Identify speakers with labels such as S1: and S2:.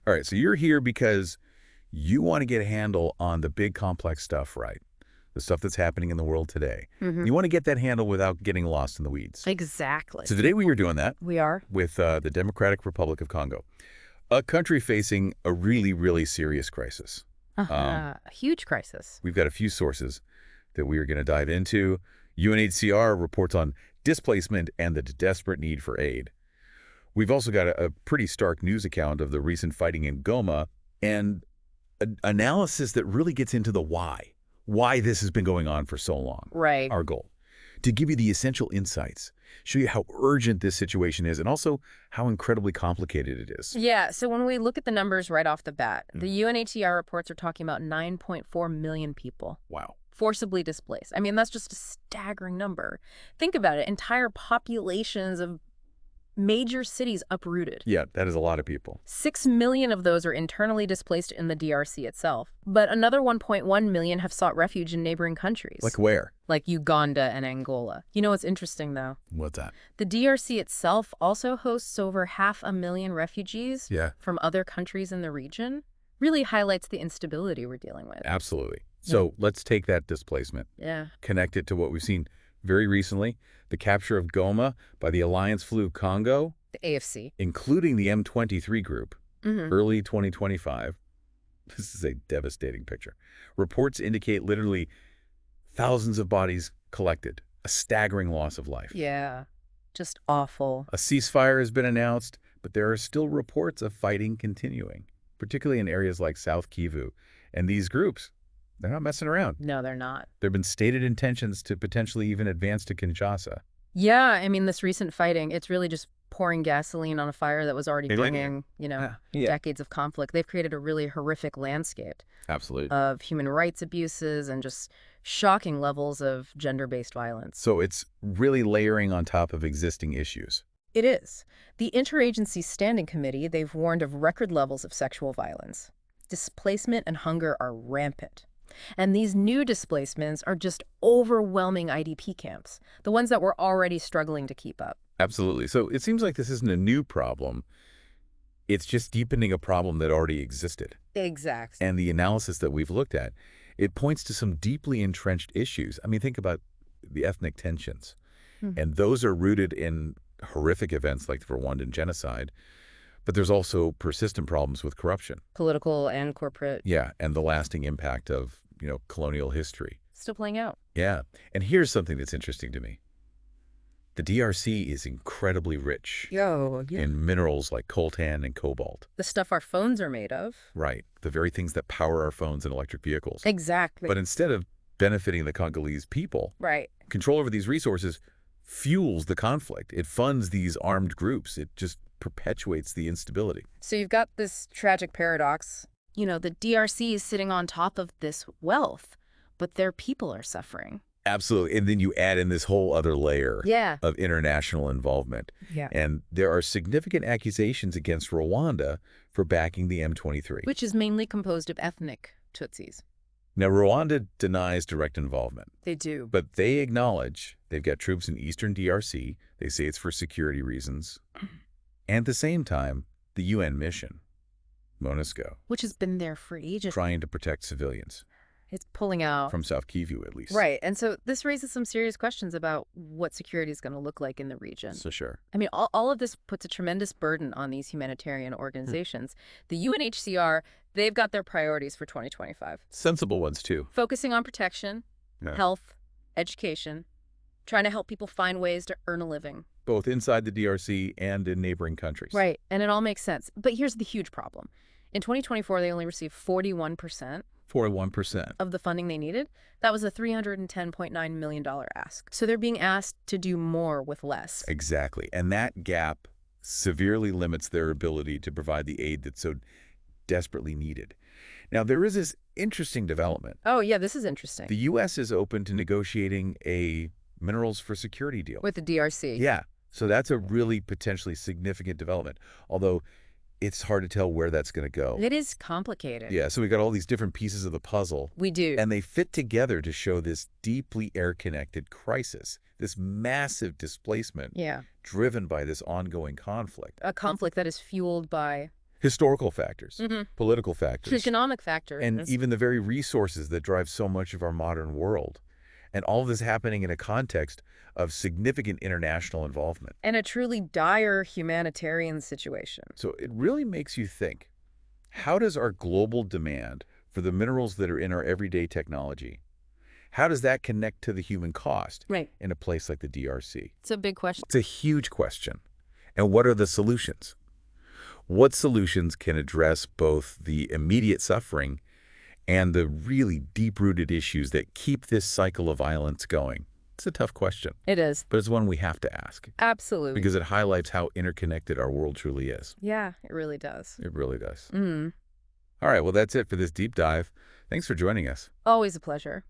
S1: All right, so you're here because you want to get a handle on the big complex stuff, right? The stuff that's happening in the world today. You want to get that handle without getting lost in the weeds.
S2: Exactly.
S1: So today we are doing that.
S2: We are.
S1: With the Democratic Republic of Congo, a country facing a really, really serious crisis.
S2: A huge crisis.
S1: We've got a few sources that we are going to dive into. UNHCR reports on displacement and the desperate need for aid. We've also got a pretty stark news account of the recent fighting in Goma and an analysis that really gets into the why this has been going on for so long.
S2: Right.
S1: Our goal, to give you the essential insights, show you how urgent this situation is, and also how incredibly complicated it is.
S2: Yeah, so when we look at the numbers right off the bat, the UNHCR reports are talking about 9.4 million people.
S1: Wow.
S2: Forcibly displaced. I mean, that's just a staggering number. Think about it. Entire populations of major cities uprooted.
S1: Yeah, that is a lot of people.
S2: 6 million of those are internally displaced in the DRC itself. But another 1.1 million have sought refuge in neighboring countries.
S1: Like where?
S2: Like Uganda and Angola. You know what's interesting, though?
S1: What's that?
S2: The DRC itself also hosts over 500,000 refugees from other countries in the region. Really highlights the instability we're dealing with.
S1: Absolutely. So let's take that displacement. Connect it to what we've seen very recently, the capture of Goma by the Alliance Flew Congo.
S2: The AFC.
S1: Including the M23 group, early 2025. This is a devastating picture. Reports indicate literally thousands of bodies collected, a staggering loss of life.
S2: Yeah, just awful.
S1: A ceasefire has been announced, but there are still reports of fighting continuing, particularly in areas like South Kivu. And these groups, they're not messing around.
S2: No, they're not.
S1: There have been stated intentions to potentially even advance to Kinshasa.
S2: Yeah, I mean, this recent fighting, it's really just pouring gasoline on a fire that was already bringing, decades of conflict. They've created a really horrific landscape.
S1: Absolutely.
S2: Of human rights abuses and just shocking levels of gender-based violence.
S1: So it's really layering on top of existing issues.
S2: It is. The Interagency Standing Committee, they've warned of record levels of sexual violence. Displacement and hunger are rampant. And these new displacements are just overwhelming IDP camps, the ones that were already struggling to keep up.
S1: Absolutely. So it seems like this isn't a new problem. It's just deepening a problem that already existed.
S2: Exactly.
S1: And the analysis that we've looked at, it points to some deeply entrenched issues. I mean, think about the ethnic tensions. And those are rooted in horrific events like the Rwandan genocide. But there's also persistent problems with corruption.
S2: Political and corporate.
S1: Yeah, and the lasting impact of, colonial history.
S2: Still playing out.
S1: Yeah, and here's something that's interesting to me. The DRC is incredibly rich in minerals like coltan and cobalt.
S2: The stuff our phones are made of.
S1: Right, the very things that power our phones and electric vehicles.
S2: Exactly.
S1: But instead of benefiting the Congolese people, control over these resources fuels the conflict. It funds these armed groups. It just perpetuates the instability.
S2: So you've got this tragic paradox. The DRC is sitting on top of this wealth, but their people are suffering.
S1: Absolutely. And then you add in this whole other layer of international involvement. And there are significant accusations against Rwanda for backing the M23.
S2: Which is mainly composed of ethnic Tutsis.
S1: Now, Rwanda denies direct involvement.
S2: They do.
S1: But they acknowledge they've got troops in eastern DRC. They say it's for security reasons. And at the same time, the UN mission, MONUSCO,
S2: which has been there for ages,
S1: trying to protect civilians.
S2: It's pulling out.
S1: From South Kivu, at least.
S2: Right. And so this raises some serious questions about what security is going to look like in the region.
S1: So sure.
S2: I mean, all of this puts a tremendous burden on these humanitarian organizations. The UNHCR, they've got their priorities for 2025.
S1: Sensible ones, too.
S2: Focusing on protection, health, education, trying to help people find ways to earn a living.
S1: Both inside the DRC and in neighboring countries.
S2: Right. And it all makes sense. But here's the huge problem. In 2024, they only received 41%.
S1: 41%.
S2: Of the funding they needed. That was a $310.9 million ask. So they're being asked to do more with less.
S1: Exactly. And that gap severely limits their ability to provide the aid that's so desperately needed. Now, there is this interesting development.
S2: Oh, yeah, this is interesting.
S1: The U.S. is open to negotiating a minerals for security deal.
S2: With the DRC.
S1: Yeah. So that's a really potentially significant development, although it's hard to tell where that's going to go.
S2: It is complicated.
S1: Yeah, so we got all these different pieces of the puzzle.
S2: We do.
S1: And they fit together to show this deeply air-connected crisis, this massive displacement driven by this ongoing conflict.
S2: A conflict that is fueled by
S1: Historical factors, political factors,
S2: Economic factors.
S1: and even the very resources that drive so much of our modern world. And all of this happening in a context of significant international involvement.
S2: And a truly dire humanitarian situation.
S1: So it really makes you think, how does our global demand for the minerals that are in our everyday technology, how does that connect to the human cost in a place like the DRC?
S2: It's a big question.
S1: It's a huge question. And what are the solutions? What solutions can address both the immediate suffering and the really deep-rooted issues that keep this cycle of violence going? It's a tough question.
S2: It is.
S1: But it's one we have to ask.
S2: Absolutely.
S1: Because it highlights how interconnected our world truly is.
S2: Yeah, it really does.
S1: It really does. All right, well, that's it for this deep dive. Thanks for joining us.
S2: Always a pleasure.